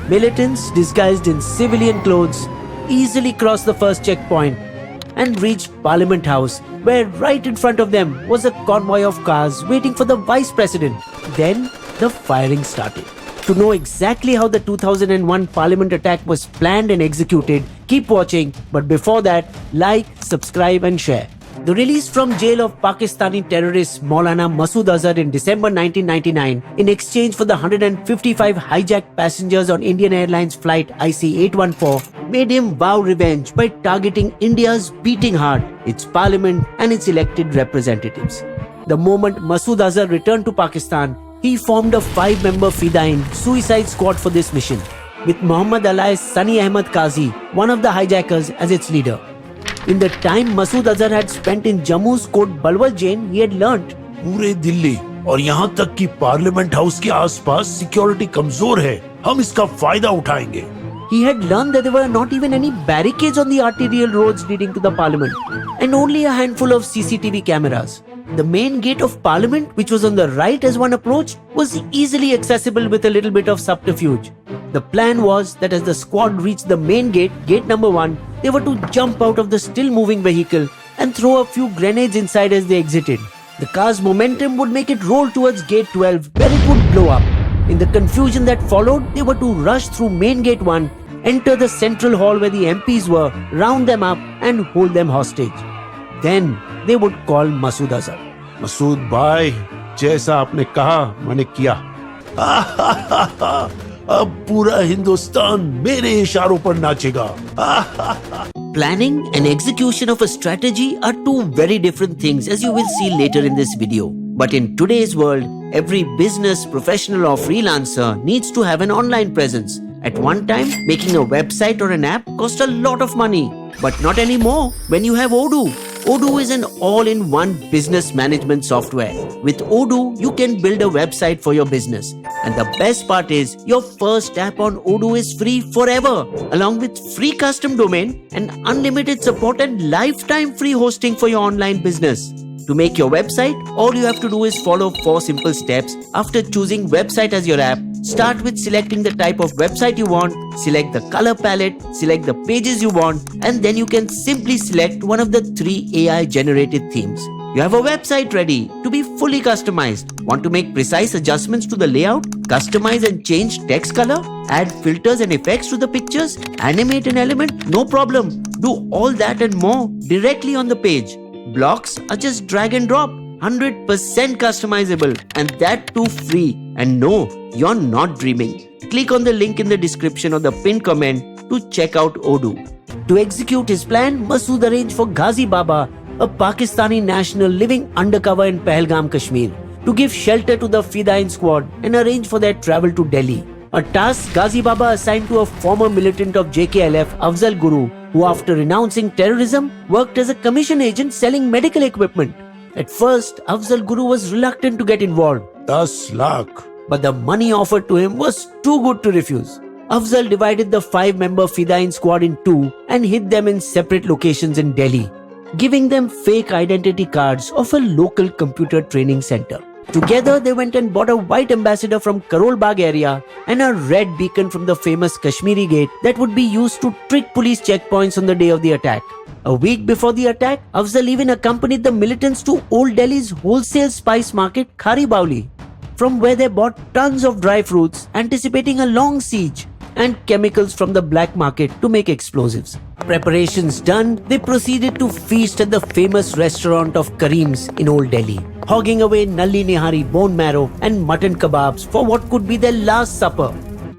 Militants disguised in civilian clothes easily crossed the first checkpoint and reached Parliament House, where right in front of them was a convoy of cars waiting for the Vice President. Then the firing started. To know exactly how the 2001 Parliament attack was planned and executed, keep watching, but before that, like, subscribe and share. The release from jail of Pakistani terrorist Maulana Masood Azhar in December 1999 in exchange for the 155 hijacked passengers on Indian Airlines flight IC-814 made him vow revenge by targeting India's beating heart, its parliament and its elected representatives. The moment Masood Azhar returned to Pakistan, he formed a 5-member Fidaiin suicide squad for this mission, with Muhammad Ali's Sani Ahmad Qazi, one of the hijackers, as its leader. In the time Masood Azhar had spent in Jammu's Kot Balwal jail, he had learnt पूरे दिल्ली और यहाँ तक कि parliament house के आसपास security कमजोर है, हम इसका फायदा उठाएंगे. He had learned that there were not even any barricades on the arterial roads leading to the parliament, and only a handful of CCTV cameras. The main gate of Parliament, which was on the right as one approached, was easily accessible with a little bit of subterfuge. The plan was that as the squad reached the main gate, gate number 1, they were to jump out of the still moving vehicle and throw a few grenades inside as they exited. The car's momentum would make it roll towards gate 12, where it would blow up. In the confusion that followed, they were to rush through main gate 1, enter the central hall where the MPs were, round them up and hold them hostage. Then they would call Masood Azhar. Masood भाई, जैसा आपने कहा मैंने किया. अब पूरा हिंदुस्तान मेरे इशारों पर नाचेगा. Planning and execution of a strategy are two very different things, as you will see later in this video. But in today's world, every business, professional or freelancer needs to have an online presence. At one time, making a website or an app cost a lot of money. But not anymore when you have Odoo. Odoo is an all-in-one business management software. With Odoo, you can build a website for your business. And the best part is, your first app on Odoo is free forever, along with free custom domain and unlimited support and lifetime free hosting for your online business. To make your website, all you have to do is follow 4 simple steps. After choosing website as your app, start with selecting the type of website you want, select the color palette, select the pages you want, and then you can simply select one of the 3 AI generated themes. You have a website ready to be fully customized. Want to make precise adjustments to the layout, customize and change text color, add filters and effects to the pictures, animate an element? No problem. Do all that and more directly on the page. Blocks are just drag and drop, 100% customizable, and that too free. And no, you're not dreaming. Click on the link in the description or the pinned comment to check out Odoo. To execute his plan, Masood arranged for Ghazi Baba, a Pakistani national living undercover in Pahalgam, Kashmir, to give shelter to the Fidaiin squad and arrange for their travel to Delhi. A task Ghazi Baba assigned to a former militant of JKLF, Afzal Guru, who after renouncing terrorism, worked as a commission agent selling medical equipment. At first, Afzal Guru was reluctant to get involved. 10 lakh. But the money offered to him was too good to refuse. Afzal divided the 5-member Fidaiin squad in 2 and hid them in separate locations in Delhi, giving them fake identity cards of a local computer training center. Together, they went and bought a white ambassador from Karol Bagh area and a red beacon from the famous Kashmiri Gate that would be used to trick police checkpoints on the day of the attack. A week before the attack, Afzal even accompanied the militants to Old Delhi's wholesale spice market, Khari Bauli, from where they bought tons of dry fruits, anticipating a long siege, and chemicals from the black market to make explosives. Preparations done, they proceeded to feast at the famous restaurant of Kareem's in Old Delhi, hogging away nalli nihari bone marrow and mutton kebabs for what could be their last supper.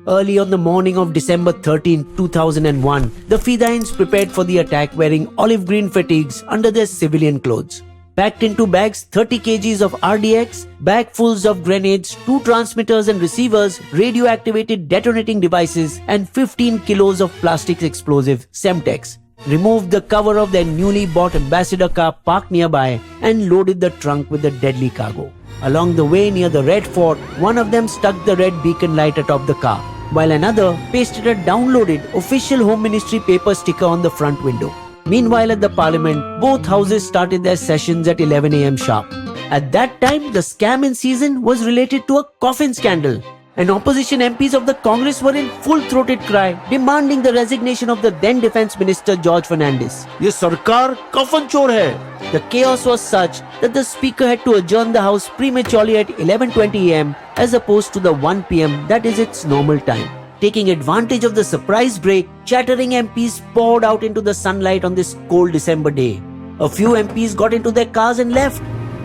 Early on the morning of December 13, 2001, the Fidains prepared for the attack wearing olive green fatigues under their civilian clothes. Packed into bags 30 kgs of RDX, bagfuls of grenades, 2 transmitters and receivers, radio-activated detonating devices, and 15 kilos of plastic explosive, Semtex. Removed the cover of their newly bought ambassador car parked nearby and loaded the trunk with the deadly cargo. Along the way near the Red Fort, one of them stuck the red beacon light atop the car, while another pasted a downloaded official Home Ministry paper sticker on the front window. Meanwhile, at the parliament, both houses started their sessions at 11 am sharp. At that time, the scam in season was related to a coffin scandal. and opposition MPs of the Congress were in full-throated cry, demanding the resignation of the then Defence Minister George Fernandes. ये सरकार कफन चोर है. The chaos was such that the Speaker had to adjourn the House prematurely at 11:20 am as opposed to the 1 pm that is its normal time. Taking advantage of the surprise break, chattering MPs poured out into the sunlight on this cold December day. A few MPs got into their cars and left,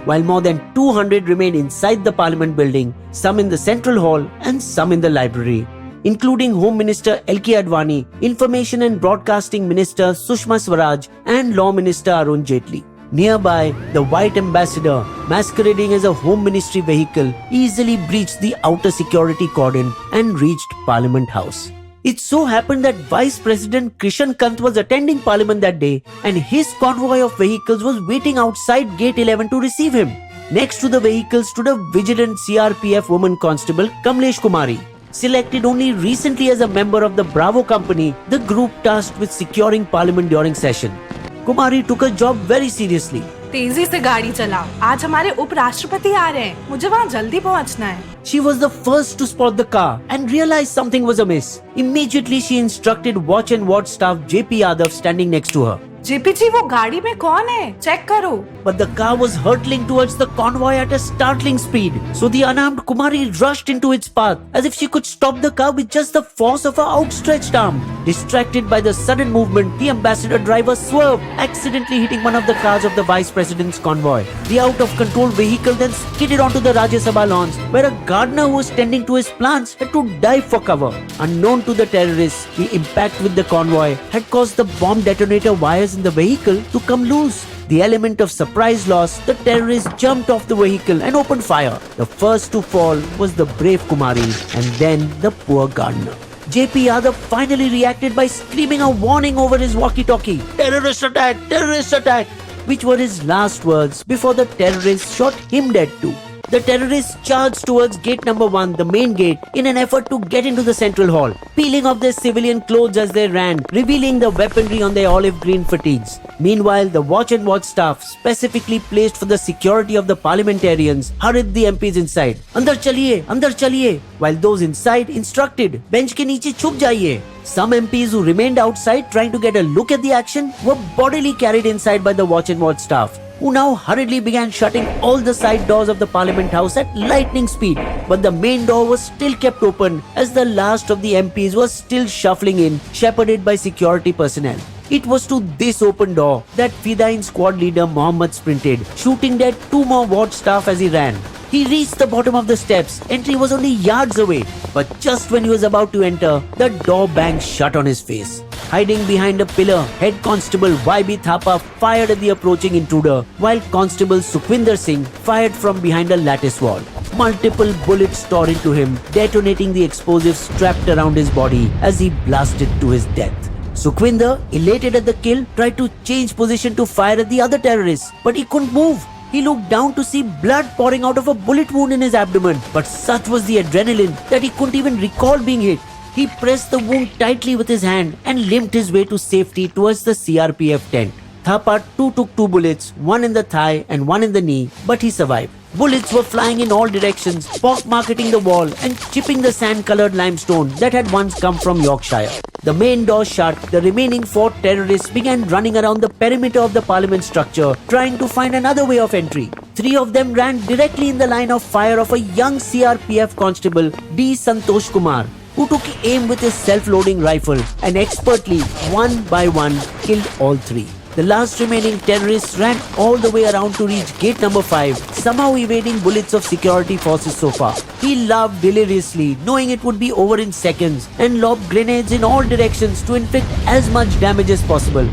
while more than 200 remained inside the Parliament building, some in the Central Hall and some in the library, including Home Minister L.K. Advani, Information and Broadcasting Minister Sushma Swaraj and Law Minister Arun Jaitley. Nearby, the White Ambassador, masquerading as a Home Ministry vehicle, easily breached the outer security cordon and reached Parliament House. It so happened that Vice President Krishan Kant was attending Parliament that day and his convoy of vehicles was waiting outside Gate 11 to receive him. Next to the vehicle stood a vigilant CRPF woman constable, Kamlesh Kumari. Selected only recently as a member of the Bravo company, the group tasked with securing Parliament during session. Kumari took her job very seriously. तेजी से गाड़ी चलाओ, आज हमारे उपराष्ट्रपति आ रहे हैं, मुझे वहाँ जल्दी पहुँचना है. She was the first to spot the car and realized something was amiss. Immediately she instructed watch and ward staff JP Yadav standing next to her. JP ji वो गाड़ी में कौन है? चेक करो. But the car was hurtling towards the convoy at a startling speed. So the unarmed Kumari rushed into its path as if she could stop the car with just the force of her outstretched arm. Distracted by the sudden movement, the ambassador driver swerved, accidentally hitting one of the cars of the Vice President's convoy. The out-of-control vehicle then skidded onto the Rajya Sabha lawns, where a gardener who was tending to his plants had to dive for cover. Unknown to the terrorists, the impact with the convoy had caused the bomb detonator wires in the vehicle to come loose. The element of surprise loss, the terrorists jumped off the vehicle and opened fire. The first to fall was the brave Kumari and then the poor gardener. JP Yadav finally reacted by screaming a warning over his walkie-talkie. Terrorist attack! Terrorist attack! Which were his last words before the terrorists shot him dead too. The terrorists charged towards gate number 1, the main gate, in an effort to get into the central hall, peeling off their civilian clothes as they ran, revealing the weaponry on their olive green fatigues. Meanwhile, the watch and watch staff, specifically placed for the security of the parliamentarians, hurried the MPs inside. Andar chaliye, while those inside instructed, bench ke niche chup jaiye. Some MPs who remained outside trying to get a look at the action were bodily carried inside by the watch and watch staff, who now hurriedly began shutting all the side doors of the Parliament House at lightning speed. But the main door was still kept open as the last of the MPs was still shuffling in, shepherded by security personnel. It was to this open door that Fidain squad leader Mohammed sprinted, shooting dead 2 more ward staff as he ran. He reached the bottom of the steps. Entry was only yards away. But just when he was about to enter, the door banged shut on his face. Hiding behind a pillar, Head Constable YB Thapa fired at the approaching intruder, while Constable Sukhwinder Singh fired from behind a lattice wall. Multiple bullets tore into him, detonating the explosives strapped around his body as he blasted to his death. Sukhwinder, elated at the kill, tried to change position to fire at the other terrorists, but he couldn't move. He looked down to see blood pouring out of a bullet wound in his abdomen, but such was the adrenaline that he couldn't even recall being hit. He pressed the wound tightly with his hand and limped his way to safety towards the CRPF tent. Thapa too took 2 bullets, one in the thigh and one in the knee, but he survived. Bullets were flying in all directions, pockmarketing the wall and chipping the sand-colored limestone that had once come from Yorkshire. The main door shut, the remaining 4 terrorists began running around the perimeter of the parliament structure, trying to find another way of entry. 3 of them ran directly in the line of fire of a young CRPF constable, D. Santosh Kumar, who took aim with his self-loading rifle and expertly, one by one, killed all 3. The last remaining terrorists ran all the way around to reach gate number 5, somehow evading bullets of security forces so far. He laughed deliriously, knowing it would be over in seconds, and lobbed grenades in all directions to inflict as much damage as possible.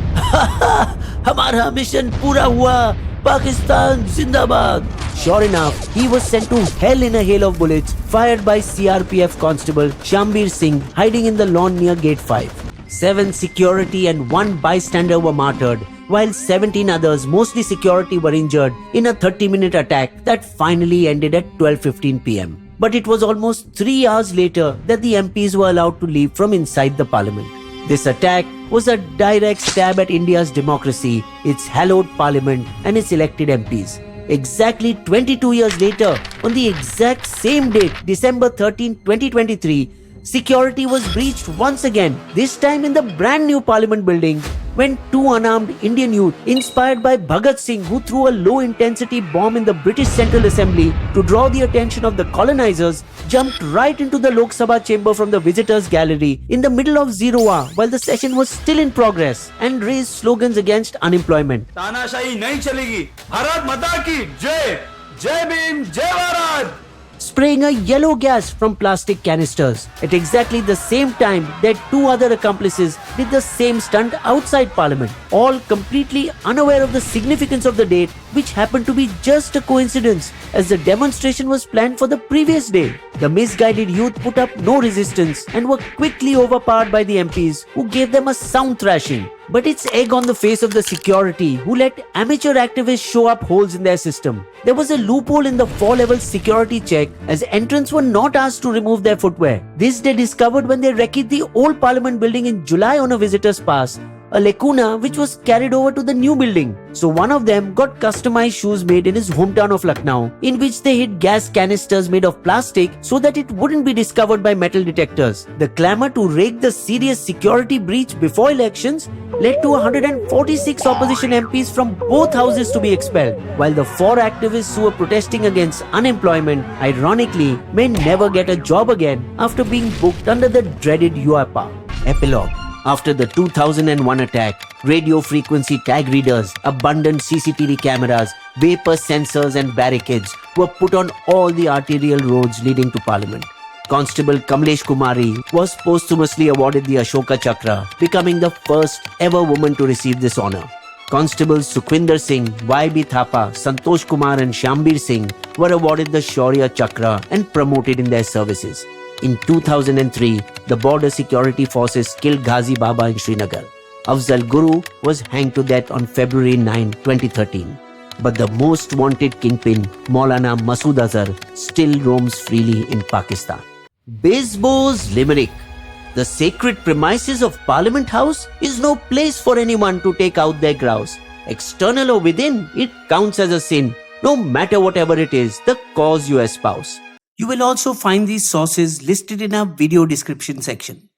Hamara mission pura hua! Pakistan Zindabad! Sure enough, he was sent to hell in a hail of bullets fired by CRPF Constable Shambir Singh, hiding in the lawn near Gate 5. 7 security and 1 bystander were martyred, while 17 others, mostly security, were injured in a 30-minute attack that finally ended at 12:15 p.m. But it was almost 3 hours later that the MPs were allowed to leave from inside the parliament. This attack was a direct stab at India's democracy, its hallowed parliament and its elected MPs. Exactly 22 years later, on the exact same date, December 13, 2023, security was breached once again, this time in the brand new Parliament building, when two unarmed Indian youth, inspired by Bhagat Singh, who threw a low-intensity bomb in the British Central Assembly to draw the attention of the colonizers, jumped right into the Lok Sabha chamber from the visitors' gallery in the middle of 0 hour while the session was still in progress and raised slogans against unemployment. तानाशाही नहीं चलेगी, भारत माता की जय, जय भीम, जय Bharat. Spraying a yellow gas from plastic canisters. At exactly the same time, their two other accomplices did the same stunt outside Parliament, all completely unaware of the significance of the date, which happened to be just a coincidence, as the demonstration was planned for the previous day. The misguided youth put up no resistance and were quickly overpowered by the MPs, who gave them a sound thrashing. But it's egg on the face of the security, who let amateur activists show up holes in their system. There was a loophole in the 4-level security check, as entrants were not asked to remove their footwear. This they discovered when they wrecked the old Parliament building in July on a visitor's pass, a lacuna which was carried over to the new building. So one of them got customized shoes made in his hometown of Lucknow, in which they hid gas canisters made of plastic so that it wouldn't be discovered by metal detectors. The clamor to rake the serious security breach before elections led to 146 opposition MPs from both houses to be expelled, while the 4 activists who were protesting against unemployment, ironically, may never get a job again after being booked under the dreaded UAPA. Epilogue. After the 2001 attack, radio frequency tag readers, abundant CCTV cameras, vapor sensors and barricades were put on all the arterial roads leading to Parliament. Constable Kamlesh Kumari was posthumously awarded the Ashoka Chakra, becoming the first ever woman to receive this honor. Constables Sukhwinder Singh, Y.B. Thapa, Santosh Kumar and Shambir Singh were awarded the Shaurya Chakra and promoted in their services. In 2003, the border security forces killed Ghazi Baba in Srinagar. Afzal Guru was hanged to death on February 9, 2013. But the most wanted kingpin, Maulana Masood Azhar, still roams freely in Pakistan. Bisbo's Limerick. The sacred premises of Parliament House is no place for anyone to take out their grouse. External or within, it counts as a sin, no matter whatever it is, the cause you espouse. You will also find these sources listed in our video description section.